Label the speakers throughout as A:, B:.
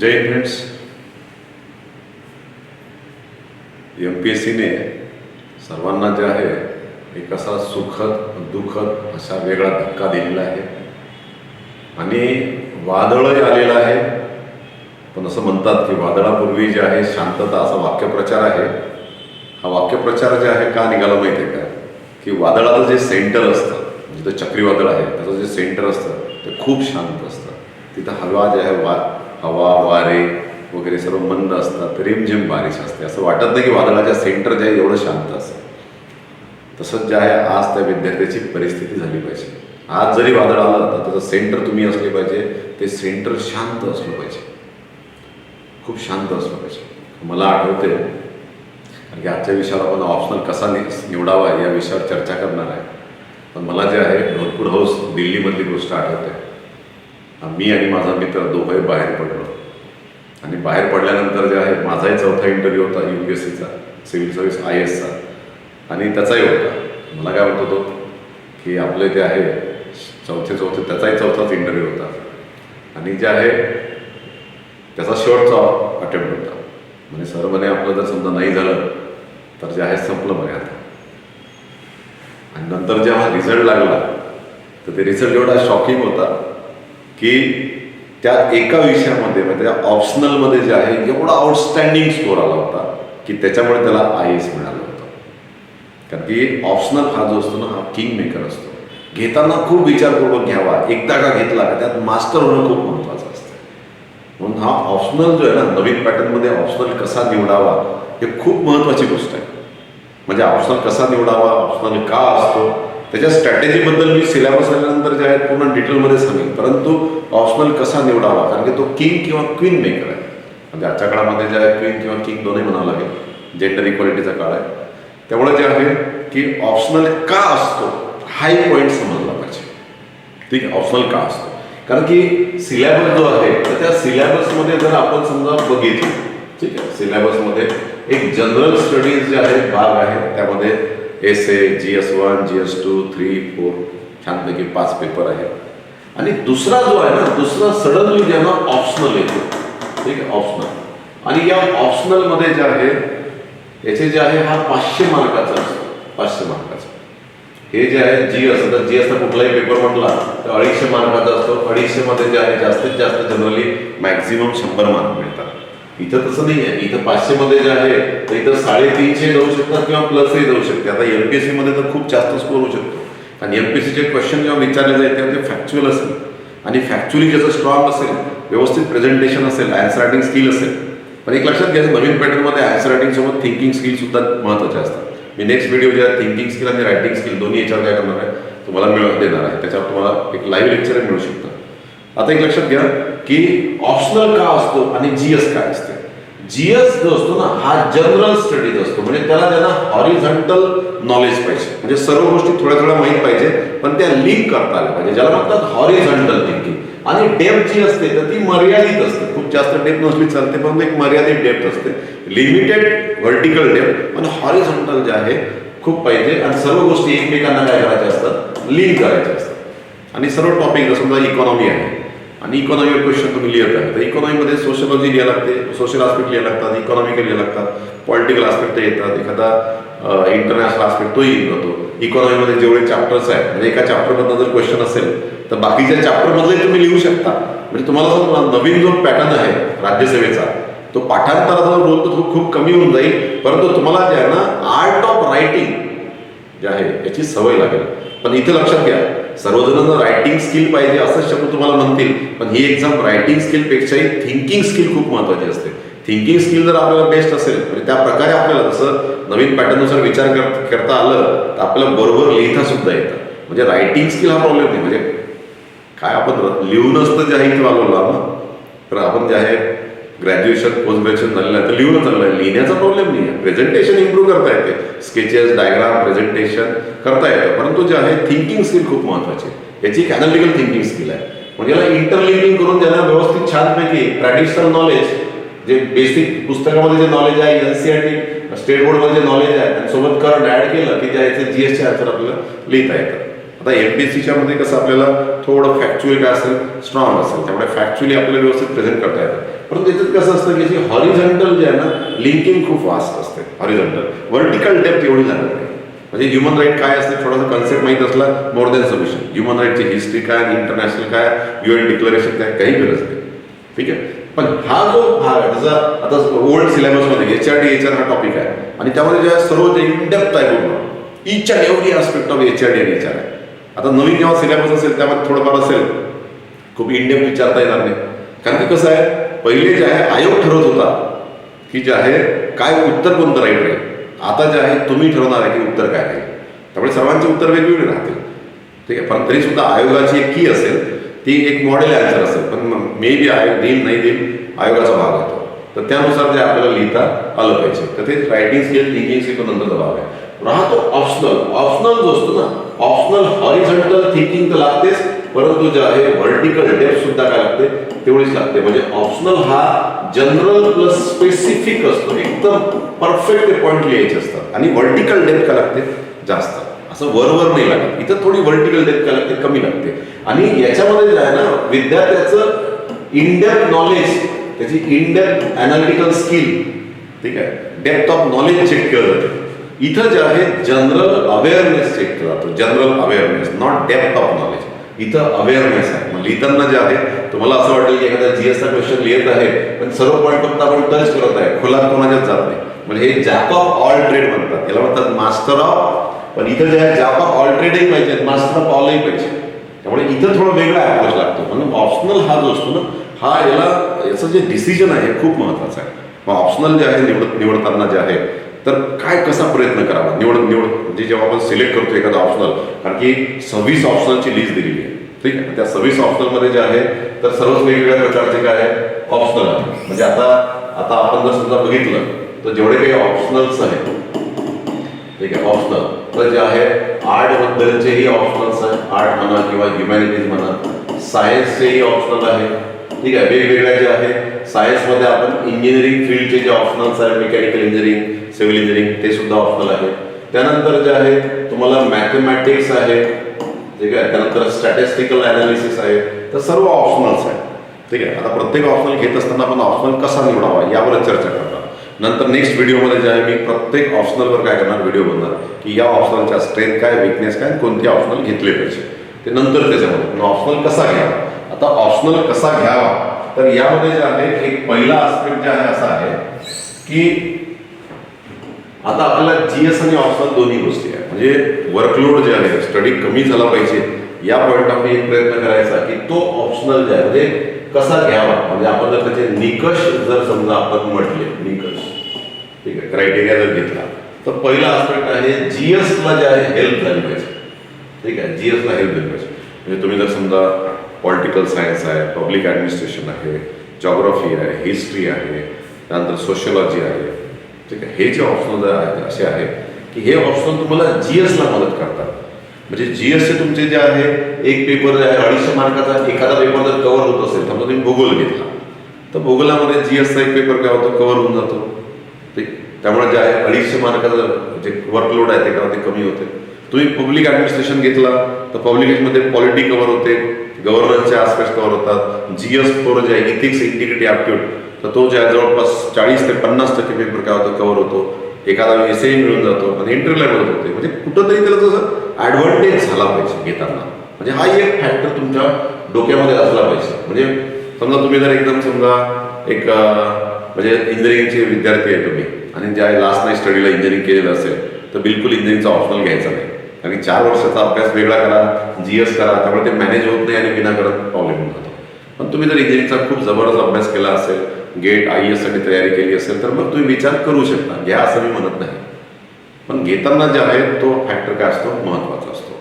A: जय Hind friends. MPSCने सर्वांना जे आहे एक असा सुखद दुःखद असा वेगळा धक्का दिलेला आहे आणि वादळही आलेलं आहे. पण असं म्हणतात की वादळापूर्वी जे आहे शांतता असा वाक्यप्रचार आहे. हा वाक्यप्रचार जे आहे का निघाला माहिती आहे का, की वादळाचं जे सेंटर असतं, जिथं चक्रीवादळ आहे त्याचं जे सेंटर असतं ते खूप शांत असतं. तिथं हवा जे आहे हवा वारे वगैरे सर्व मंद असतात, रिमझिम बारिश असते. असं वाटत नाही की वादळाच्या सेंटर जे आहे एवढं शांत असतं. तसंच जे आहे आज त्या विद्यार्थ्याची परिस्थिती झाली पाहिजे. आज जरी वादळ आलं तर त्याचं सेंटर तुम्ही असले पाहिजे, ते सेंटर शांत असलं पाहिजे, खूप शांत असलं पाहिजे. मला आठवते कारण की आजच्या विषयावर आपण ऑप्शनल कसा निवडावा या विषयावर चर्चा करणार आहे. पण मला जे आहे भरपूर हाऊस दिल्लीमधली गोष्ट आठवते. मी आणि माझा मित्र दोघंही बाहेर पडलो आणि बाहेर पडल्यानंतर जे आहे माझाही चौथा इंटरव्ह्यू होता UPSCचा, सिव्हिल सर्व्हिस IASचा, आणि त्याचाही होता. मला काय म्हणतो तो की आपले जे आहे चौथे त्याचाही चौथाच इंटरव्ह्यू होता आणि जे आहे त्याचा शेवटचा अटेम्प्ट होता. म्हणजे सर म्हणे आपलं जर समजा नाही झालं तर जे आहे संपलं म्हणे आता. आणि नंतर जेव्हा रिझल्ट लागला तर ते रिझल्ट एवढा शॉकिंग होता की त्या एका विषयामध्ये म्हणजे त्या ऑप्शनलमध्ये जे आहे एवढा आउटस्टँडिंग स्कोर आला होता की त्याच्यामुळे त्याला IAS मिळालं होतं. कारण की ऑप्शनल हा जो असतो ना हा किंग मेकर असतो. घेताना खूप विचारपूर्वक घ्यावा. एकदा का घेतला का त्यात मास्टर होणं खूप महत्त्वाचं असतं. म्हणून हा ऑप्शनल जो आहे ना, नवीन पॅटर्नमध्ये ऑप्शनल कसा निवडावा हे खूप महत्त्वाची गोष्ट आहे. म्हणजे ऑप्शनल कसा निवडावा, ऑप्शनल का असतो, त्याच्या स्ट्रॅटेजीबद्दल मी सिलेबस आल्यानंतर जे आहे पूर्ण डिटेलमध्ये सांगेन. परंतु ऑप्शनल कसा निवडावा कारण की तो किंग किंवा क्वीन मेकर आहे. म्हणजे आजच्या काळामध्ये जे आहे क्वीन किंवा किंग दोन्ही म्हणावं लागेल, जेंडर इक्वालिटीचा काळ आहे. त्यामुळे जे आहे की ऑप्शनल का असतो हाही पॉईंट समजला पाहिजे. ठीक आहे, ऑप्शनल का असतो कारण की सिलेबस जो आहे तर त्या सिलेबसमध्ये जर आपण समजा बघितलं, ठीक आहे, सिलेबसमध्ये एक जनरल स्टडीज जे आहे भाग आहे, त्यामध्ये essay GS1 GS2 3 4 छानपैकी 5 पेपर आहेत. आणि दुसरा जो आहे ना, दुसरा सडनली ज्यांना ऑप्शनल येतो, ठीक आहे, ऑप्शनल. आणि या ऑप्शनलमध्ये जे आहे याचे जे आहे हा 500 मार्काचा असतो. 500 मार्काचा हे जे आहे GS, तर GSचा कुठलाही पेपर म्हटला तर 250 मार्काचा असतो. 250 मध्ये जे आहे जास्तीत जास्त जनरली मॅक्झिमम 100 मार्क मिळतात. इथं तसं नाही आहे. इथं 500 मध्ये जे आहे तर इथं 350 जाऊ शकतात किंवा प्लसही जाऊ शकते. आता MPSC मध्ये तर खूप जास्त स्कोर होऊ शकतो. आणि MPSCचे क्वेश्चन जेव्हा विचारले जाईल तेव्हा ते फॅक्च्युअल असेल आणि फॅक्च्युअली ज्याचं स्ट्रॉंग असेल, व्यवस्थित प्रेझेंटेशन असेल, आन्सर रायटिंग स्किल असेल. पण एक लक्षात घ्यायचं, नवीन पॅटर्नमध्ये आन्सर रायटिंग सोबत थिंकिंग स्किल सुद्धा महत्त्वाचे असतात. मी नेक्स्ट व्हिडिओ जे आहे थिंकिंग स्किल आणि रायटिंग स्किल दोन्ही याच्यावर काय करणार आहे तुम्हाला देणार आहे. त्याच्यावर तुम्हाला एक लाईव्ह लेक्चर मिळू शकतं. आता एक लक्षात घ्या की ऑप्शनल का असतो आणि GS काय असते. GS जो असतो ना हा जनरल स्टडीज असतो. म्हणजे त्यांना हॉरिझॉन्टल नॉलेज पाहिजे, म्हणजे सर्व गोष्टी थोड्या थोड्या माहीत पाहिजे पण त्या लिंक करता आल्या पाहिजे, ज्याला म्हणतात हॉरिझॉन्टल थिंकिंग. आणि डेप्थ जी असते तर ती मर्यादित असते. खूप जास्त डेप्थ नसली चालते पण एक मर्यादित डेप्थ असते. लिमिटेड व्हर्टिकल डेप्थ पण हॉरिझॉन्टल जे आहे खूप पाहिजे. आणि सर्व गोष्टी एकमेकांना काय करायच्या असतात, लिंक करायच्या असतात. आणि सर्व टॉपिक जसं समजा इकॉनॉमी आहे आणि इकॉनॉमीवर क्वेश्चन तुम्ही लिहित आहे तर इकॉनॉमीमध्ये सोशलॉजी लिहायला लागते, सोशल आस्पेक्ट लिहायला लागतात, इकॉनॉमिकल लिहायला लागतात, पॉलिटिकल आस्पेक्ट येतात, एखादा इंटरनॅशनल आस्पेक्ट तोही येतो. इकॉनॉमीमध्ये जेवढे चॅप्टर्स आहेत म्हणजे एका चॅप्टरमधनं जर क्वेश्चन असेल तर बाकीच्या चॅप्टरमधले तुम्ही लिहू शकता. म्हणजे तुम्हाला नवीन जो पॅटर्न आहे राज्यसेवेचा तो पाठांतराचा रोल तर खूप कमी होऊन जाईल. परंतु तुम्हाला जे आहे ना आर्ट ऑफ रायटिंग जे आहे याची सवय लागेल. पण इथे लक्षात घ्या, सर्वजण रायटिंग स्किल पाहिजे असं शब्द तुम्हाला म्हणतील, पण ही एक्झाम रायटिंग स्किलपेक्षाही थिंकिंग स्किल खूप महत्त्वाची असते. थिंकिंग स्किल जर आपल्याला बेस्ट असेल म्हणजे त्या प्रकारे आपल्याला जसं नवीन पॅटर्ननुसार विचार करता आलं तर आपल्याला बरोबर लिहिता सुद्धा येतं. म्हणजे रायटिंग स्किल हा प्रॉब्लेम नाही. म्हणजे काय आपण लिहूनच तर जे आहे इथे वागवला ना, तर आपण जे आहे ग्रॅज्युएशन पोस्ट ग्रॅज्युएशन झालेलं आहे तर लिहूनच चाललं आहे, लिहिण्याचा प्रॉब्लेम नाही आहे. प्रेझेंटेशन इम्प्रूव्ह करता येते, स्केचेस डायग्राम प्रेझेंटेशन करता येतं. परंतु जे आहे थिंकिंग स्किल खूप महत्त्वाची आहे. याची एक ॲनालिटिकल थिंकिंग स्किल आहे. म्हणजे याला इंटरलिंकिंग करून ज्यांना व्यवस्थित छानपैकी ट्रॅडिशनल नॉलेज जे बेसिक पुस्तकामध्ये जे नॉलेज आहे, NCERT स्टेट बोर्डमध्ये जे नॉलेज आहे आणि सोबत करंट ॲड केलं की त्या याचे GSचे आन्सर आपल्याला लिहिता येतात. आता MPSCच्या मध्ये कसं आपल्याला थोडं फॅक्च्युअल काय असेल स्ट्रॉंग असेल, त्यामुळे फॅक्च्युअली आपल्याला व्यवस्थित प्रेझेंट करता येतं. परंतु त्याच्यात कसं असतं की जी हॉरिझॉन्टल जे आहे ना लिंकिंग खूप वास्ट असते. हॉरिझॉन्टल व्हर्टिकल डेप्थ एवढी लागत नाही. म्हणजे ह्युमन राईट काय असते थोडासा कन्सेप्ट माहीत असला मोर दॅन सफिशियंट. ह्युमन राईटची हिस्ट्री काय, इंटरनॅशनल काय, UN डिक्लेरेशन काय, काही गरज नाही. ठीक आहे. पण हा जो भाग आहे जसा आता ओल्ड सिलेबसमध्ये HRD हा टॉपिक आहे आणि त्यामध्ये जे सर्व जे इनडेप्थ आहे पूर्ण each and every aspect of HRD आणि HR आहे. आता नवीन जेव्हा सिलेबस असेल त्यामध्ये थोडंफार असेल, खूप इनडेप्थ विचारता येणार नाही. कारण की कसं आहे पहिले जे आहे आयोग ठरवत होता की जे आहे काय उत्तर कोणतं राईट राहील. आता जे आहे तुम्ही ठरवणार आहे की उत्तर काय राहील. त्यामुळे सर्वांचे उत्तर वेगवेगळे राहतील. ठीक आहे. पण तरी सुद्धा आयोगाची एक की असेल, ती एक मॉडेल आन्सर असेल, पण मे बी आयोग देईल नाही देईल आयोगाचा भाग होतो. तर त्यानुसार जे आपल्याला लिहिता आलं पाहिजे. तर ते रायटिंग स्किल थिंकिंग स्किल नंतरचा भाग आहे. राहतो ऑप्शनल. ऑप्शनल जो असतो ना ऑप्शनल हॉरिझॉन्टल थिंकिंग तर लागतेच, परंतु जे आहे व्हर्टिकल डेप्थ सुद्धा काय लागते तेवढीच लागते. म्हणजे ऑप्शनल हा जनरल प्लस स्पेसिफिक असतो, एकदम परफेक्ट पॉईंट लिहायचे असतात. आणि व्हर्टिकल डेप्थ काय लागते जास्त, असं वरवर नाही लागत. इथं थोडी व्हर्टिकल डेप्थ काय लागते कमी लागते. आणि याच्यामध्ये जे आहे ना विद्यार्थ्याचं इनडेप्थ नॉलेज, त्याची इनडेप्थ अनालिटिकल स्किल, ठीक आहे, डेप्थ ऑफ नॉलेज चेक केलं जाते. इथं जे आहे जनरल अवेअरनेस चेक केला जातो. General awareness, not depth of knowledge. इथं अवेअरनेस आहे. मग लिहिताना जे आहे तुम्हाला असं वाटेल की एखादा GSचा क्वेश्चन लिहित आहे पण सर्व पॉईंट फक्त आपण टच करत आहे, खोलात कोणाच्याच जात नाही. म्हणजे हे जॅक ऑफ ऑल ट्रेड म्हणतात, याला म्हणतात मास्टर ऑफ. पण इथं जे आहे जॅक ऑफ ऑल ट्रेडही पाहिजे, मास्टर ऑफ ऑलही पाहिजे. त्यामुळे इथं थोडं वेगळा अप्रोच लागतो. म्हणून ऑप्शनल हा जो असतो ना हा याचं जे डिसिजन आहे हे खूप महत्त्वाचं आहे. मग ऑप्शनल जे आहे निवडताना जे आहे तर काय कसा प्रयत्न करावा निवड म्हणजे जेव्हा आपण सिलेक्ट करतो एखादा ऑप्शनल, कारण की 26 ऑप्शनलची लिस्ट दिलेली आहे. ठीक आहे. त्या 26 ऑप्शनलमध्ये जे आहे तर सर्वच वेगवेगळ्या प्रकारचे काय आहे ऑप्शनल आहे. म्हणजे आता आपण जर समजा बघितलं तर जेवढे काही ऑप्शनल्स आहेत, ठीक आहे, ऑप्शनल तर जे आहे आर्ट बद्दलचेही ऑप्शनल्स आहेत, आर्ट म्हणा किंवा ह्युमॅनिटीज म्हणा, सायन्सचेही ऑप्शनल आहे. ठीक आहे. वेगवेगळ्या जे आहे सायन्समध्ये आपण इंजिनिअरिंग फील्डचे जे ऑप्शनल्स आहेत, मेकॅनिकल इंजिनिअरिंग, सिव्हिल इंजिनिअरिंग ते सुद्धा ऑप्शनल आहे. त्यानंतर जे आहे तुम्हाला मॅथमॅटिक्स आहे, ठीक आहे, त्यानंतर स्टॅटिस्टिकल अनालिसिस आहे. तर सर्व ऑप्शनल्स आहेत. ठीक आहे. आता प्रत्येक ऑप्शनल घेत असताना आपण ऑप्शनल कसा निवडावा यावर चर्चा करणार. नंतर नेक्स्ट व्हिडिओमध्ये जे आहे मी प्रत्येक ऑप्शनलवर काय करणार व्हिडिओ बनणार की या ऑप्शनलच्या स्ट्रेंथ काय, विकनेस काय, कोणते ऑप्शनल घेतले पाहिजे ते नंतर त्याच्यामध्ये. ऑप्शनल कसा घ्यावा. आता ऑप्शनल कसा घ्यावा तर यामध्ये जे आहे एक पहिला आस्पेक्ट जे आहे असा आहे की आता आपल्याला GS आणि ऑप्शनल दोन्ही गोष्टी आहे. म्हणजे वर्कलोड जे आहे स्टडी कमी झाला पाहिजे या पॉईंट ऑफ एक प्रयत्न करायचा की तो ऑप्शनल जे आहे म्हणजे कसा घ्यावा. म्हणजे आपण जर त्याचे निकष जर समजा आपण म्हटले निकष, ठीक आहे, क्रायटेरिया जर घेतला तर पहिला आस्पेक्ट आहे GSला जे आहे हेल्प झाली पाहिजे. ठीक आहे. GSला हेल्प झाली पाहिजे. म्हणजे तुम्ही जर समजा पॉलिटिकल सायन्स आहे, पब्लिक ॲडमिनिस्ट्रेशन आहे, जॉग्राफी आहे, हिस्ट्री आहे, त्यानंतर सोशियोलॉजी आहे, ठीक आहे, हे जे ऑप्शनल असे आहे की हे ऑप्शनल तुम्हाला GSला मदत करतात. म्हणजे GSचे तुमचे जे आहे एक पेपर जे आहे 250 मार्काचा एखादा पेपर जर कव्हर होत असेल, समजा तुम्ही भूगोल घेतला तर भूगोलामध्ये GSचा एक पेपर काय होतो कव्हर होऊन जातो. ठीक. त्यामुळे जे आहे 250 मार्काचा जे वर्कलोड आहे ते ते कमी होते. तुम्ही पब्लिक ॲडमिनिस्ट्रेशन घेतला तर पब्लिकमध्ये पॉलिटी कव्हर होते, गव्हर्नन्सचे आस्पेक्ट कव्हर होतात. GS फोर जे आहे इथिक्स, इंटिग्रिटी, ॲप्ट्यूड तर तो जे आहे जवळपास 40 ते 50% पेपर काय होतो कव्हर होतो. एखादा एसएही मिळून जातो आणि इंटरव्ह्यूला मिळत होते. म्हणजे कुठंतरी त्याला जसं ॲडव्हान्टेज झाला पाहिजे घेताना. म्हणजे हा एक फॅक्टर तुमच्या डोक्यामध्ये असला पाहिजे. म्हणजे समजा तुम्ही जर एकदम समजा एक म्हणजे इंजिनिअरिंगचे विद्यार्थी आहे तुम्ही आणि ज्या लास्ट नाईट स्टडीला इंजिनिअरिंग केलेलं असेल तर बिलकुल इंजिनिअरिंगचा ऑप्शनल घ्यायचा नाही. कारण 4 वर्षाचा अभ्यास वेगळा करा, GS करा, त्यामुळे ते मॅनेज होत नाही आणि विनाकारण प्रॉब्लेम होऊन जातो. पण तुम्ही जर इंजिनिअरिंगचा खूप जबरदस्त अभ्यास केला असेल, गेट IAS साठी तयारी केली असेल तर मग तुम्ही विचार करू शकता. घ्या असं मी म्हणत नाही. पण घेताना जे आहे तो फॅक्टर काय असतो महत्त्वाचा असतो.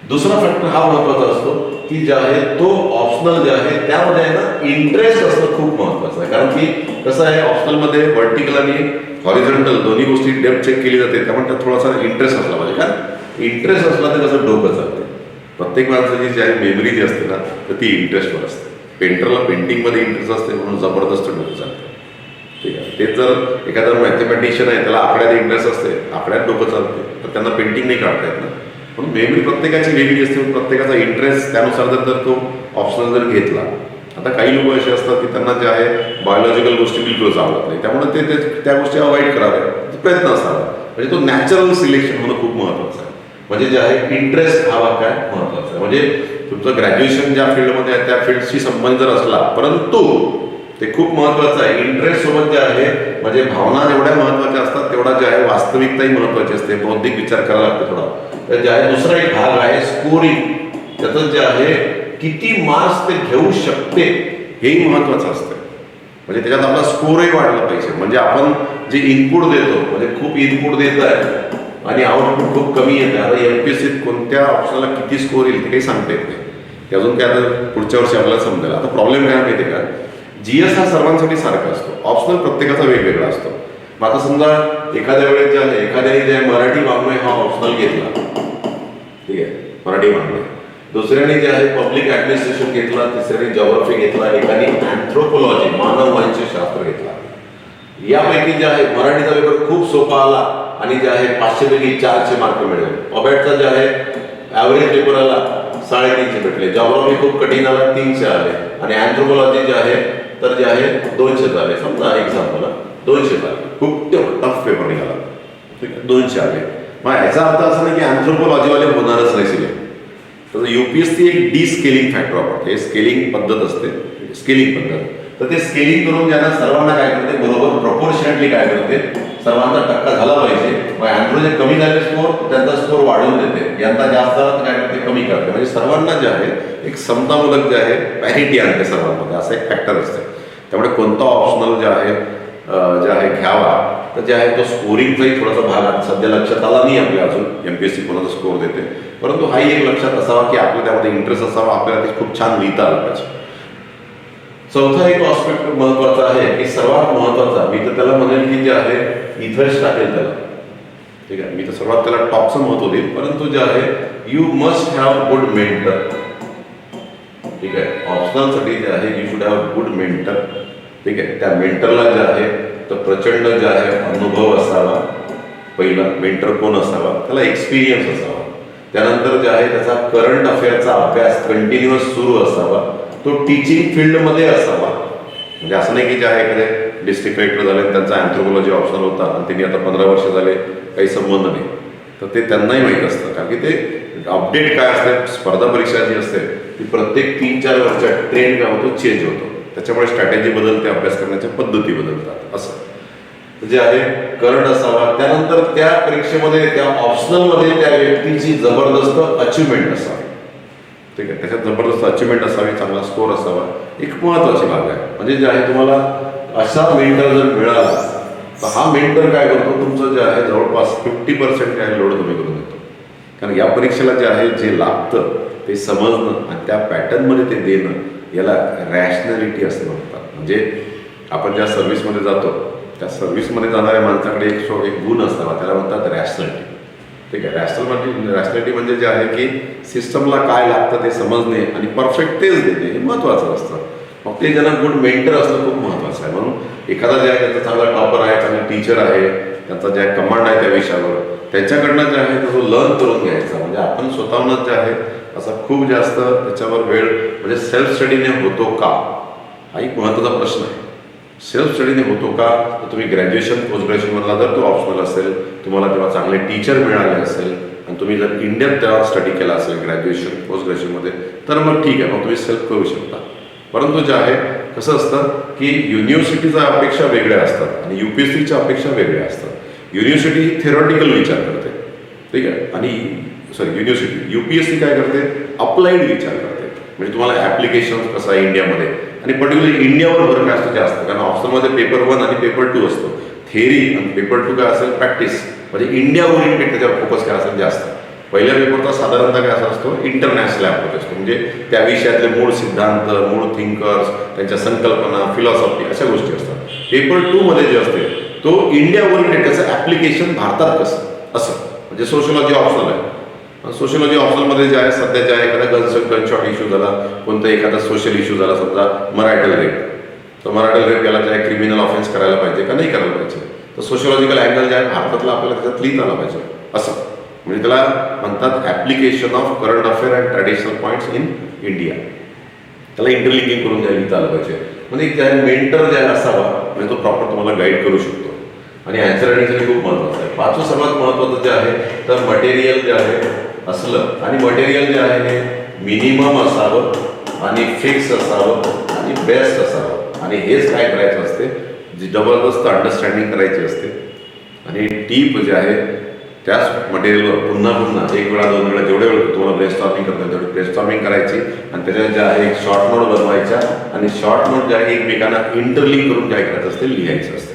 A: दुसरा फॅक्टर हा महत्त्वाचा असतो की जे आहे तो ऑप्शनल जे आहे त्यामध्ये आहे ना इंटरेस्ट असणं खूप महत्त्वाचं आहे. कारण की कसं आहे ऑप्शनलमध्ये व्हर्टिकल आणि हॉरिझॉन्टल दोन्ही गोष्टी डेप्थ चेक केली जाते. त्यामुळे त्यात थोडासा इंटरेस्ट असला पाहिजे. कारण इंटरेस्ट असला तर कसं डोकं चालते. प्रत्येक माणसाची जी आहे मेमरी जी असते ना तर ती इंटरेस्टवर असते. पेंटरला पेंटिंगमध्ये इंटरेस्ट असते म्हणून जबरदस्त डोकं चालते. ठीक आहे. तेच जर एखादा मॅथमॅटिशियन आहे त्याला आकड्यात इंटरेस्ट असते, आकड्यात डोकं चालते तर त्यांना पेंटिंग नाही काढता येत ना. म्हणून मेमरी प्रत्येकाची वेगळी असते, प्रत्येकाचा इंटरेस्ट त्यानुसार जर तो ऑप्शनल जर घेतला. आता काही लोक असे असतात की त्यांना जे आहे बायोलॉजिकल गोष्टी बिलकुलच आवडत नाही, त्यामुळे ते त्या गोष्टी अवॉइड कराव्या, प्रयत्न असावा. म्हणजे तो नॅचरल सिलेक्शन होणं खूप महत्त्वाचं आहे. म्हणजे जे आहे इंटरेस्ट हा काय महत्त्वाचा आहे. म्हणजे तुमचं ग्रॅज्युएशन ज्या फील्डमध्ये आहे त्या फील्डशी संबंध जर असला, परंतु ते खूप महत्त्वाचं आहे इंटरेस्ट सोबत जे आहे, म्हणजे भावना जेवढ्या महत्त्वाच्या असतात तेवढा जे आहे वास्तविकताही महत्त्वाची असते, बौद्धिक विचार करायला लागतो थोडा. तर जे आहे दुसरा एक भाग आहे स्कोरिंग, त्याचं जे आहे किती मार्क्स ते घेऊ शकते हेही महत्त्वाचं असतं. म्हणजे त्याच्यात आपला स्कोरही वाढला पाहिजे. म्हणजे आपण जे इनपुट देतो, म्हणजे खूप इनपुट देत आहे आणि आउटपुट खूप कमी येतं. आता MPSCत कोणत्या ऑप्शनला किती स्कोर येईल ते काही सांगता येत नाही, ते अजून काय आता पुढच्या वर्षी आपल्याला समजेल. आता प्रॉब्लेम काय माहिती आहे का, GS हा सर्वांसाठी सारखा असतो, ऑप्शनल प्रत्येकाचा वेगवेगळा असतो. मग आता समजा एखाद्या वेळेस जे आहे एखाद्याने जे मराठी वाङ्मय हा ऑप्शनल घेतला, ठीक आहे, मराठी वाङ्मय. दुसऱ्याने जे आहे पब्लिक ऍडमिनिस्ट्रेशन घेतला, तिसऱ्याने जॉग्राफी घेतला, एकाने अँथ्रोपोलॉजी मानववंशशास्त्र घेतला. यापैकी जे आहे मराठीचा पेपर खूप सोपा आला आणि जे आहे 500 पैकी 400 मार्क मिळवले. पबॅटचा जे आहे ॲव्हरेज पेपर आला 350 भेटले. जॉग्राफी खूप कठीण आला 300 आले आणि अँथ्रोपोलॉजी जे आहे तर जे आहे 200 झाले. समजा एक्झाम्पल 200 झाले, खूप टफ पेपर निघाला, ठीक आहे, 200 आले. मग याचा अर्थ असा नाही की अँथ्रोपोलॉजीवाले होणारच नाही सिलेक्ट. तर UPSC एक डिस्केलिंग फॅक्टर वापरते. हे स्केलिंग पद्धत असते, स्केलिंग पद्धत. तर ते स्केलिंग करून ज्यांना सर्वांना काय करते, बरोबर प्रपोर्शनेटली काय करते, सर्वांचा टक्का झाला पाहिजे. मग अँथ्रो जे कमी झाले स्कोर, त्यांचा स्कोर वाढवून देते, यांचा जास्त झाला तर काय करते, कमी करते. म्हणजे सर्वांना जे आहे एक समतामूलक जे आहे पॅरिटी आणते सर्वांमध्ये, असं एक फॅक्टर असते. त्यामुळे कोणता ऑप्शनल जे आहे घ्यावा, तर जे आहे तो स्कोरिंगचाही थोडासा भाग सध्या लक्षात आला नाही आपल्या अजून, MPSC कोणाचा स्कोर देते. परंतु हाही एक लक्षात असावा की आपल्या त्यामध्ये इंटरेस्ट असावा, आपल्याला ते खूप छान लिहिता आलं पाहिजे. चौथा एक ऑस्पेक्ट महत्वाचा आहे की सर्वात महत्वाचा, मी तर त्याला म्हणेल की जे आहे इथर्स टाकेल त्याला, ठीक आहे, मी तर सर्वात त्याला टॉपचं महत्व देईल. परंतु जे आहे you must have good mentor, ठीक आहे, ऑप्शनलसाठी जे आहे you should have good mentor, ठीक आहे. त्या मेंटरला जे आहे तर प्रचंड जे आहे अनुभव असावा. पहिला मेंटर कोण असावा, त्याला एक्सपिरियन्स असावा. त्यानंतर जे आहे त्याचा करंट अफेअरचा अभ्यास कंटिन्युअस सुरू असावा. तो टीचिंग फील्डमध्ये असावा. म्हणजे असं नाही की जे आहे एखादे डिस्ट्रिक्ट कलेक्टर झाले त्यांचा अँथ्रोपोलॉजी ऑप्शनल होता आणि त्यांनी आता 15 वर्ष झाले काही संबंध नाही, तर ते त्यांनाही माहीत असतं. कारण की ते अपडेट काय असते, स्पर्धा परीक्षा जी असते ती प्रत्येक 3-4 वर्षात ट्रेंड काय होतो, चेंज होतो. त्याच्यामुळे स्ट्रॅटेजी बदलते, अभ्यास करण्याच्या पद्धती बदलतात. असं जे आहे करंट असावा. त्यानंतर त्या परीक्षेमध्ये त्या ऑप्शनलमध्ये त्या व्यक्तीची जबरदस्त अचिव्हमेंट असावी, ठीक आहे, त्याच्यात जबरदस्त अचिव्हमेंट असावी, चांगला स्कोर असावा. एक महत्त्वाची भाग आहे. म्हणजे जे आहे तुम्हाला असा मेंटर जर मिळाला तर हा मेंटर काय करतो, तुमचं जे आहे जवळपास 50% काय लोड कमी करून देतो. कारण या परीक्षेला जे आहे जे लागतं ते समजणं आणि त्या पॅटर्नमध्ये ते देणं, याला रॅशनॅलिटी असं म्हणतात. म्हणजे आपण ज्या सर्व्हिसमध्ये जातो त्या सर्व्हिसमध्ये जाणाऱ्या माणसाकडे एक गुण असावा, त्याला म्हणतात रॅशनॅलिटी, ठीक आहे. रॅशनॅलिटी म्हणजे जे आहे की सिस्टमला काय लागतं ते समजणे आणि परफेक्ट तेच देणे, हे महत्त्वाचं असतं. मग ते ज्यांना गुड मेंटर असणं खूप महत्त्वाचं आहे. म्हणून एखादा जे आहे त्याचा चांगला टॉपर आहे, चांगला टीचर आहे, त्यांचा जे आहे कमांड आहे त्या विषयावर, त्यांच्याकडनं जे आहे तो लर्न करून घ्यायचा. म्हणजे आपण स्वतःहूनच जे आहे असा खूप जास्त त्याच्यावर वेळ, म्हणजे सेल्फ स्टडीने होतो का, हा एक महत्त्वाचा प्रश्न आहे. सेल्फ स्टडीने होतो का, तर तुम्ही ग्रॅज्युएशन पोस्ट ग्रॅज्युएशनमधला जर तो ऑप्शनल असेल, तुम्हाला तेव्हा चांगले टीचर मिळाले असेल आणि तुम्ही जर इंडियन तेव्हा स्टडी केला असेल ग्रॅज्युएशन पोस्ट ग्रॅज्युएशनमध्ये, तर मग ठीक आहे, मग तुम्ही सेल्फ करू शकता. परंतु जे आहे कसं असतं की युनिव्हर्सिटीच्या अपेक्षा वेगळ्या असतात आणि UPSCच्या अपेक्षा वेगळ्या असतात. युनिव्हर्सिटी ही थेरॉटिकल विचार करते, ठीक आहे, आणि UPSC काय करते, अप्लाइड विचार करते. म्हणजे तुम्हाला ॲप्लिकेशन कसं आहे इंडियामध्ये आणि पर्टिक्युलरली इंडियावर भर काय असतो जास्त. कारण ऑप्शनमध्ये पेपर 1 आणि पेपर 2 असतो, थेअरी, आणि पेपर 2 काय असेल प्रॅक्टिस. म्हणजे इंडिया ओरिएंटेड त्याच्यावर फोकस काय असेल जास्त. पहिल्या पेपरचा साधारणतः काय असा असतो, इंटरनॅशनल अप्रोच असतो. म्हणजे त्या विषयातले मूळ सिद्धांत, मूळ थिंकर्स, त्यांच्या संकल्पना, फिलॉसॉफी अशा गोष्टी असतात. पेपर 2 मध्ये जे असते तो इंडिया ओरिएंटेड, त्याचं ॲप्लिकेशन भारतात कसं असं. म्हणजे सोशियोलॉजी ऑप्शनल आहे. सोशियोलॉजी ऑप्शनलमध्ये जे आहे सध्या जे आहे एखादा गनशॉट इश्यू झाला, कोणता एखादा सोशल इश्यू झाला, समजा मराठल रेप, तर मराठल रेप याला जे आहे क्रिमिनल ऑफेन्स करायला पाहिजे का नाही करायला पाहिजे, तर सोशियोलॉजिकल अँगल जे आहे भारतातला आपल्याला त्याच्यात लिहिता आला पाहिजे असं. म्हणजे त्याला म्हणतात application of current affair and traditional points in India. त्याला इंटरलिंकिंग करून द्यायला लिहिता पाहिजे. म्हणजे त्या मेंटर ज्या असावा म्हणजे तो प्रॉपर तुम्हाला गाईड करू शकतो. आणि आन्सर रायटिंगसाठी खूप महत्त्वाचं आहे. पाचवं सर्वात महत्त्वाचं जे आहे तर मटेरियल जे आहे असलं, आणि मटेरियल जे आहे हे मिनिमम असावं आणि फिक्स असावं आणि बेस्ट असावं. आणि हेच काय करायचं असते, जी जबरदस्त अंडरस्टँडिंग करायची असते. आणि टीप जे आहे त्याच मटेरियलवर पुन्हा पुन्हा एक वेळा दोन वेळा जेवढे वेळ तुम्हाला ब्रेनस्टॉर्मिंग करता तेवढी ब्रेनस्टॉर्मिंग करायची. आणि त्याच्यात जे आहे एक शॉर्ट नोट बनवायच्या आणि शॉर्ट नोट जे आहे एकमेकांना इंटरलिंक करून काय करायचं असते, लिहायचं असते.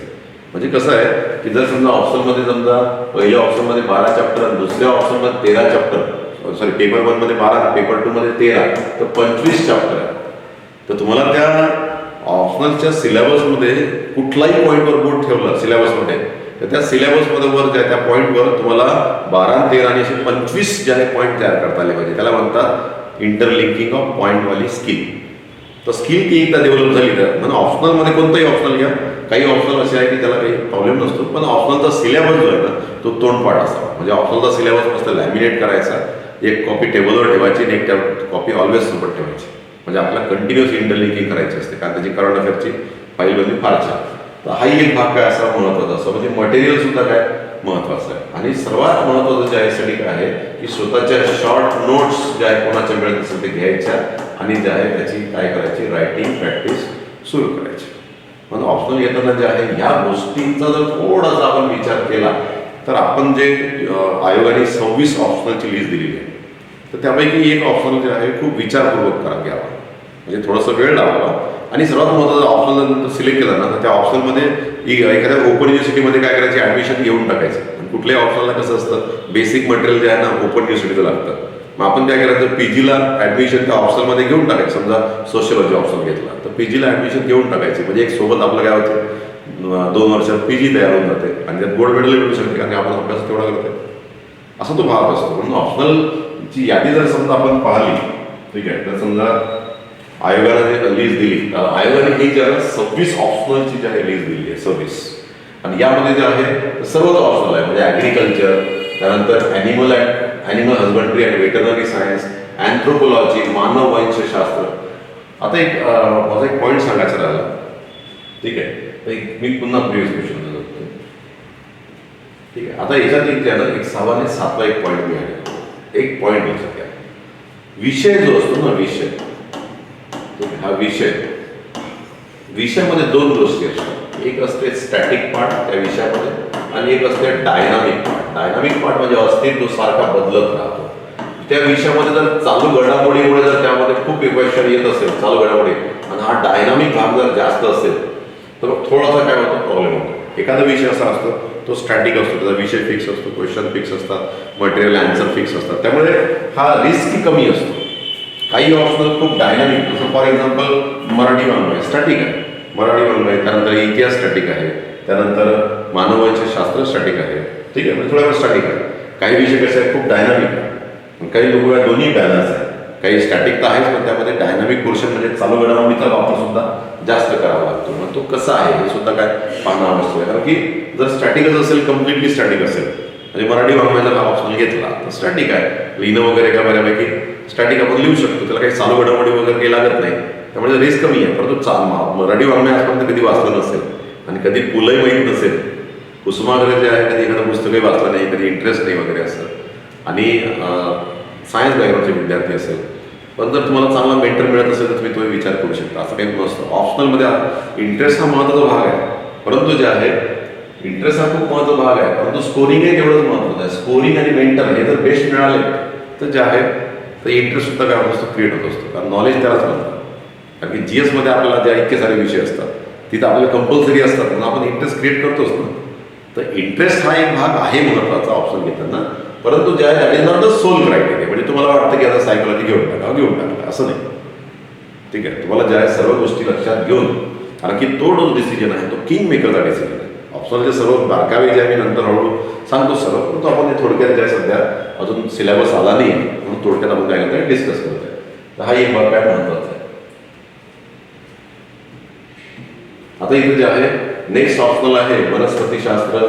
A: म्हणजे कसं आहे की जर समजा ऑप्शनमध्ये समजा पहिल्या ऑप्शनमध्ये 12 चॅप्टर आणि दुसऱ्या ऑप्शनमध्ये 13 चॅप्टर, सॉरी पेपर 1 मध्ये 12 पेपर 2 मध्ये 13, तर 25 चॅप्टर आहे. तर तुम्हाला त्या ऑप्शनलच्या सिलेबसमध्ये कुठलाही पॉईंटवर बोट ठेवलं सिलेबसमध्ये, तर त्या सिलेबसमध्ये वर ज्या त्या पॉईंटवर तुम्हाला 12 आणि 13 आणि असे 25 जे आहे पॉईंट तयार करता आले पाहिजे. त्याला म्हणतात इंटरलिंकिंग ऑफ पॉईंटवाली स्किल. तर स्किल ती एकदा डेव्हलप झाली तर म्हणजे ऑप्शनलमध्ये कोणतंही ऑप्शनल घ्या, काही ऑप्शनल असे आहे की त्याला काही प्रॉब्लेम नसतो, पण ऑप्शनलचा सिलेबस जो आहे ना तो तोंडपाठ असावा. म्हणजे ऑप्शनलचा सिलेबस मस्त लॅमिनेट करायचा, एक कॉपी टेबलवर ठेवायची आणि एक कॉपी ऑलवेज सोबत ठेवायची. म्हणजे आपल्याला कंटिन्युअस इंटरलिंकिंग करायची असते, कारण त्याची करंट अफेअरची फाईल म्हणजे फार छान. तर हाही एक भाग काय असा महत्त्वाचा असतो. म्हणजे मटेरियल सुद्धा काय महत्त्वाचं आहे. आणि सर्वात महत्त्वाचं जे आहे यासाठी काय आहे की स्वतःच्या शॉर्ट नोट्स ज्या आहे कोणाच्या मिळत असेल ते घ्यायच्या आणि जे आहे त्याची काय करायची रायटिंग प्रॅक्टिस सुरू करायची. म्हणून ऑप्शनल येताना जे आहे ह्या गोष्टींचा जर थोडासा आपण विचार केला तर आपण जे आयोगाने 26 ऑप्शनलची लिस्ट दिलेली आहे तर त्यापैकी एक ऑप्शनल जे आहे खूप विचारपूर्वक करा घ्यावा. म्हणजे थोडासा वेळ लावावा. आणि सर्वात महत्त्वाचं ऑप्शनल नंतर सिलेक्ट केला ना तर त्या ऑप्शनमध्ये एखाद्या ओपन युनिव्हर्सिटीमध्ये काय करायची ॲडमिशन घेऊन टाकायचं. आणि कुठल्याही ऑप्शनला कसं असतं बेसिक मटेरियल जे आहे ना ओपन युनिव्हर्सिटीचं लागतं. मग आपण काय करायचं PGला ॲडमिशन त्या ऑप्शनमध्ये घेऊन टाकायचं. समजा सोशियोलॉजी ऑप्शन घेतला तर PGला ॲडमिशन घेऊन टाकायची. म्हणजे एक सोबत आपलं काय होतं 2 वर्षात PG तयार होऊन जाते आणि त्यात गोल्ड मेडल मिळू शकते कारण आपण अभ्यास तेवढा करतो. असा तो भाग असतो. म्हणून ऑप्शनलची यादी जर समजा आपण पाहिली ठीक आहे तर समजा आयोगाने जे लिस्ट दिली आयोगाने ही जी आहे 26 ऑप्शनलची जी आहे लिस्ट दिली आहे 26. आणि यामध्ये जे आहे सर्वच ऑप्शनल आहे. म्हणजे ॲग्रिकल्चर, त्यानंतर animal husbandry and veterinary science, anthropology, मानव वंशशास्त्र. आता एक माझा एक पॉईंट सांगायचा राहिला ठीक आहे. तर मी पुन्हा प्रिव्हियस क्वेश्चन जातो ठीक आहे. आता याच्यात एक जे आहे ना एक 6वा आणि 7वा एक पॉईंट मी आहे. एक पॉईंट लक्षात घ्या, विषय जो असतो ना विषय हा विषयामध्ये 2 गोष्टी असतात. एक असते स्टॅटिक पार्ट त्या विषयामध्ये आणि एक असते डायनामिक पार्ट. डायनामिक पार्ट म्हणजे अस्तित्व सारखा बदलत राहतो. त्या विषयामध्ये जर चालू घडामोडीमुळे जर त्यामध्ये खूप इक्वेशन येत असेल चालू घडामोडी आणि हा डायनामिक भाग जर जास्त असेल तर थोडासा काय होतो प्रॉब्लेम होतो. एखादा विषय असा असतो तो स्टॅटिक असतो, त्याचा विषय फिक्स असतो, क्वेश्चन फिक्स असतात, मटेरियल आन्सर फिक्स असतात, त्यामुळे हा रिस्क कमी असतो. काही ऑप्शनल खूप डायनामिक, जसं फॉर एक्झाम्पल मराठी वाङ्मय स्टॅटिक आहे, मराठी वाङ्मय, त्यानंतर इतिहास स्टॅटिक आहे, त्यानंतर मानववंशशास्त्र स्टॅटिक आहे, ठीक आहे, म्हणजे थोडा वेळ स्टॅटिक आहे. काही विषय कसे आहेत खूप डायनामिक आहे, काही लोक दोन्ही बॅलन्स आहे. काही स्टॅटिक तर आहेच पण त्यामध्ये डायनामिक पोर्शन म्हणजे चालू घडामोडीचा वापर सुद्धा जास्त करावा लागतो. मग तो कसा आहे हे सुद्धा काय पाहणं आवश्यक आहे. कारण की जर स्टॅटिकच असेल, कम्प्लिटली स्टॅटिक असेल, म्हणजे मराठी वाङ्मय जर हा ऑप्शन घेतला तर स्टॅटिक आहे, लिहिणं वगैरे का बऱ्यापैकी स्टॅटिक आपण लिहू शकतो, त्याला काही चालू घडामोडी वगैरे काही लागत नाही, त्यामुळे रिस्क कमी आहे. परंतु मराठी वाङ्मय आजपर्यंत कधी वाचलं नसेल आणि कधी पुलंही माहीत नसेल, कुसुमाग्रज जे आहे कधी एखादं पुस्तकही वाचलं नाही, कधी इंटरेस्ट नाही वगैरे असं, आणि सायन्स बॅकग्राऊंडचे विद्यार्थी असेल, पण जर तुम्हाला चांगला मेंटर मिळत असेल तर तुम्ही तो विचार करू शकता. असं काही नसतं. ऑप्शनलमध्ये इंटरेस्ट हा महत्त्वाचा भाग आहे, परंतु जे आहे इंटरेस्ट हा खूप महत्त्वाचा भाग आहे, परंतु स्कोरिंग हे तेवढंच महत्त्वाचं आहे. स्कोरिंग आणि मेंटर हे जर बेस्ट मिळाले तर जे आहे तर इंटरेस्ट सुद्धा काय होत असतो, क्रिएट होत असतो. कारण नॉलेज त्यालाच म्हणतात. कारण की GS मध्ये आपल्याला जे इतके सारे विषय असतात तिथं आपल्याला कंपल्सरी असतात म्हणून आपण इंटरेस्ट क्रिएट करतोच ना. तर इंटरेस्ट हा एक भाग आहे महत्त्वाचा ऑप्शन घेताना, परंतु ज्या that is not the sole criteria. म्हणजे तुम्हाला वाटतं की आता सायकोलॉजी घेऊन टाका असं नाही, ठीक आहे. तुम्हाला ज्या सर्व गोष्टी लक्षात घेऊन, कारण की तो जो डिसिजन आहे तो किंग मेकरचा डिसिजन आहे. ऑप्शनचे सर्व बारकावे जे आहे मी नंतर हळूहळू सांगतो सर्व, परंतु आपण हे थोडक्यात ज्या सध्या अजून सिलेबस आला नाही म्हणून थोडक्यात आपण काय करतोय डिस्कस करतोय. तर हा एक भाग काय महत्त्वाचा आहे. आता इथे जे आहे नेक्स्ट ऑप्शनल आहे वनस्पतीशास्त्र,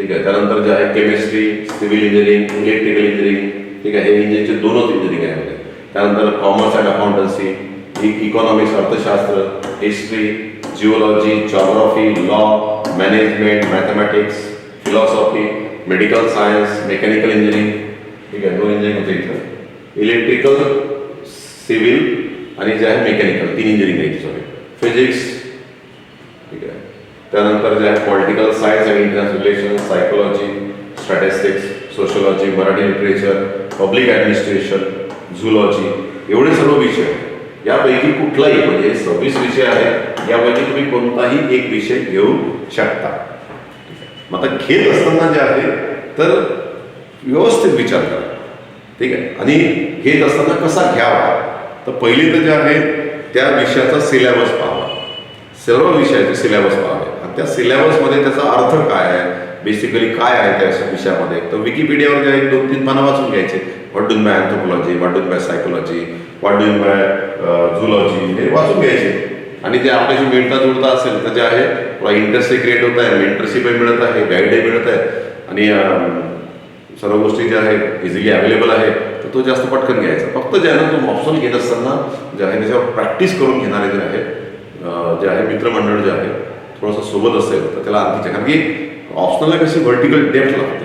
A: ठीक आहे. त्यानंतर जे आहे chemistry, civil engineering, electrical engineering, ठीक आहे. हे इंजिनिअरिंगचे दोनच इंजिनिअरिंग आहे. त्यानंतर कॉमर्स अँड अकाउंटन्सी, इकॉनॉमिक्स अर्थशास्त्र, history, geology, geography, law, management, mathematics, philosophy, medical science, mechanical engineering, ठीक आहे. दोन इंजिनिअरिंग होते इथं. इलेक्ट्रिकल, सिव्हिल आणि जे आहे मेकॅनिकल, 3 इंजिनिअरिंग आहे सॉरी. फिजिक्स, ठीक आहे. त्यानंतर जे आहे political science and international relations, psychology, statistics, sociology, Marathi literature, public administration, zoology, एवढे सर्व विषय आहेत. यापैकी कुठलाही म्हणजे 26 विषय आहेत, यापैकी तुम्ही कोणताही एक विषय घेऊ शकता. मग आता घेत असताना जे आहे तर व्यवस्थित विचार करा, ठीक आहे. आणि घेत असताना कसा घ्यावा, तर पहिली तर जे आहे त्या विषयाचा सिलेबस पाहावा. सर्व विषयाचे सिलेबस पाहावे आणि त्या सिलेबसमध्ये त्याचा अर्थ काय आहे, बेसिकली काय आहे त्या विषयामध्ये. तर विकिपीडियावर जे आहे 2-3 पानं वाचून घ्यायचे. What do by anthropology, what do by psychology, what do by zoology, हे वाचून घ्यायचे. आणि जे आपल्याशी मिळता जुळता असेल तर जे आहे तुला इंटरेस्टही क्रिएट होत आहे, मेंटरशिपही मिळत आहे, गाईडही मिळत आहे आणि सर्व गोष्टी ज्या आहेत इझिली अवेलेबल आहे, तर तो जास्त पटकन घ्यायचा. फक्त जे आहे ना तो ऑप्शनल घेत असताना जे आहे त्याच्यावर प्रॅक्टिस करून घेणारे जे आहे मित्रमंडळ जे आहे थोडंसं सोबत असेल तर त्याला आणखी, कारण की ऑप्शनलला कशी व्हर्टिकल डेप्थ लागते.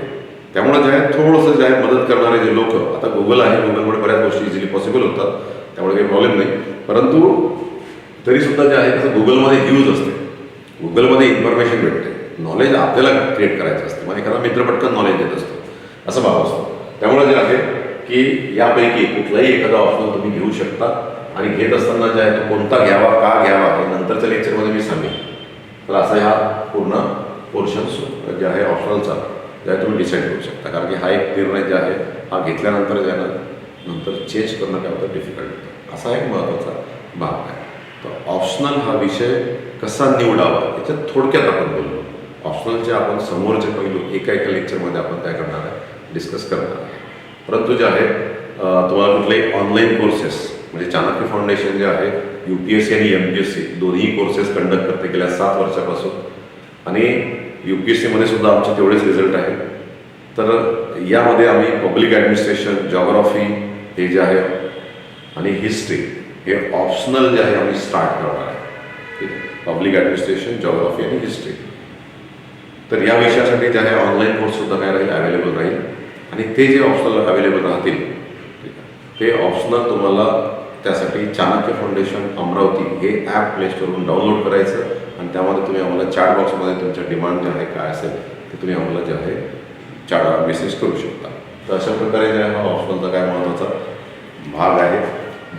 A: त्यामुळे जे आहे थोडंसं जे आहे मदत करणारे जे लोक, आता गुगल आहे, गुगलमुळे बऱ्याच गोष्टी इझिली पॉसिबल होतात, त्यामुळे काही प्रॉब्लेम नाही. परंतु तरीसुद्धा जे आहे त्याचं गुगलमध्ये यूज असते. गुगलमध्ये इन्फॉर्मेशन भेटते, नॉलेज आपल्याला क्रिएट करायचं असतं. मग एखादा मित्र पटकन नॉलेज देत असतो, असं भाव असतो. त्यामुळे जे आहे की यापैकी कुठलाही एखादा ऑप्शनल तुम्ही घेऊ शकता. आणि घेत असताना जे आहे तो कोणता घ्यावा, का घ्यावा हे नंतरच्या लेक्चरमध्ये मी सांगेन. तर असा हा पूर्ण पोर्शन जे आहे ऑप्शनलचा जे आहे तुम्ही डिसाईड करू शकता. कारण की हा एक निर्णय जे आहे हा घेतल्यानंतर जे आहे ना नंतर चेंज करणं काय होतं डिफिकल्ट होतं. असा एक महत्त्वाचा भाग आहे. तर ऑप्शनल हा विषय कसा निवडावा याच्यात थोडक्यात आपण बोललो. ऑप्शनलचे आपण समोरचे पैलू एका लेक्चरमध्ये आपण काय करणार आहे, डिस्कस करणार आहे. परंतु जे आहे तुम्हाला कुठलेही ऑनलाईन कोर्सेस म्हणजे चाणक्य फाउंडेशन जे आहे UPSC आणि MPSC दोन्ही कोर्सेस कंडक्ट करते गेल्या 7 वर्षापासून. आणि UPSCमध्ये सुद्धा आमचे तेवढेच रिझल्ट आहेत. तर यामध्ये आम्ही पब्लिक ॲडमिनिस्ट्रेशन, जॉग्राफी हे जे आहे आणि हिस्ट्री हे ऑप्शनल जे आहे आम्ही स्टार्ट करणार आहे. ठीक आहे. पब्लिक ॲडमिनिस्ट्रेशन, जॉग्राफी आणि हिस्ट्री. तर या विषयासाठी जे आहे ऑनलाईन कोर्ससुद्धा काय राहील, अवेलेबल राहील. आणि ते जे ऑप्शनल अवेलेबल राहतील ते ऑप्शनल तुम्हाला त्यासाठी चाणक्य फाउंडेशन अमरावती हे ॲप प्ले स्टोरवरून डाउनलोड करायचं आणि त्यामध्ये तुम्ही आम्हाला चॅट बॉक्समध्ये तुमच्या डिमांड जे आहे काय असेल ते तुम्ही आम्हाला जे आहे मेसेज करू शकता. तर अशा प्रकारे जे आहे हा ऑप्शनलचा काय महत्त्वाचा भाग आहे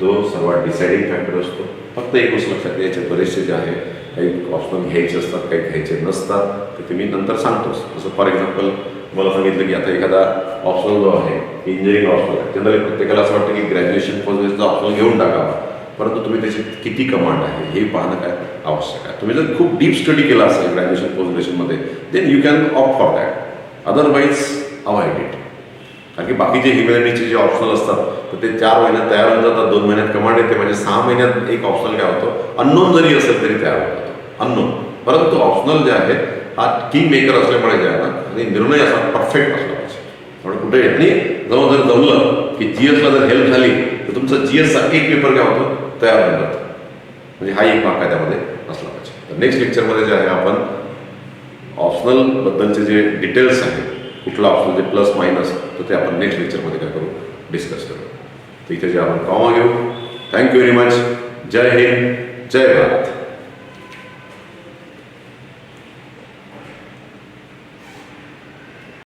A: जो सर्वात डिसाइडिंग फॅक्टर असतो. फक्त एक गोष्ट लक्षात घ्यायचे, बरेचसे जे आहे काही ऑप्शनल घ्यायचे असतात, काही घ्यायचे नसतात, ते मी नंतर सांगतोच. जसं फॉर एक्झाम्पल मला सांगितलं की आता एखादा ऑप्शनल जो आहे इंजिनिअरिंग ऑप्शनल आहे, जनरली प्रत्येकाला असं वाटतं की ग्रॅज्युएशन पोस्ट ग्रॅज्युएशनचा ऑप्शनल घेऊन टाकावा. परंतु तुम्ही त्याची किती कमांड आहे हे पाहणं काय आवश्यक आहे. तुम्ही जर खूप डीप स्टडी केला असेल ग्रॅज्युएशन पोस्ट ग्रॅज्युएशनमध्ये then you can opt for that, otherwise avoid it. कारण की बाकीचे ह्युमॅनिटीचे जे ऑप्शनल असतात तर ते 4 महिन्यात तयार होऊन जातात, 2 महिन्यात कमांड येते, म्हणजे 6 महिन्यात एक ऑप्शनल काय होतो, अननोन जरी असेल तरी तयार होतो, अननोन. परंतु ऑप्शनल जे आहे हा किंग मेकर असल्यामुळे जे आहे ना आणि निर्णय असा परफेक्ट असला पाहिजे. त्यामुळे कुठे आणि जर जमलं की GSला जर हेल्प झाली तर तुमचा GSचा एक पेपर काय होतो, तयार होऊन जातो. म्हणजे हा एक भाग काय त्यामध्ये असला पाहिजे. तर नेक्स्ट लेक्चरमध्ये जे आहे आपण ऑप्शनल बद्दलचे जे डिटेल्स आहेत, कुठला ऑप्शनल जे प्लस मायनस, तर ते आपण नेक्स्ट लेक्चरमध्ये काय करू, डिस्कस करू. तर इथे जे आपण कॉमा घेऊ. Thank you very much. जय हिंद, जय भारत.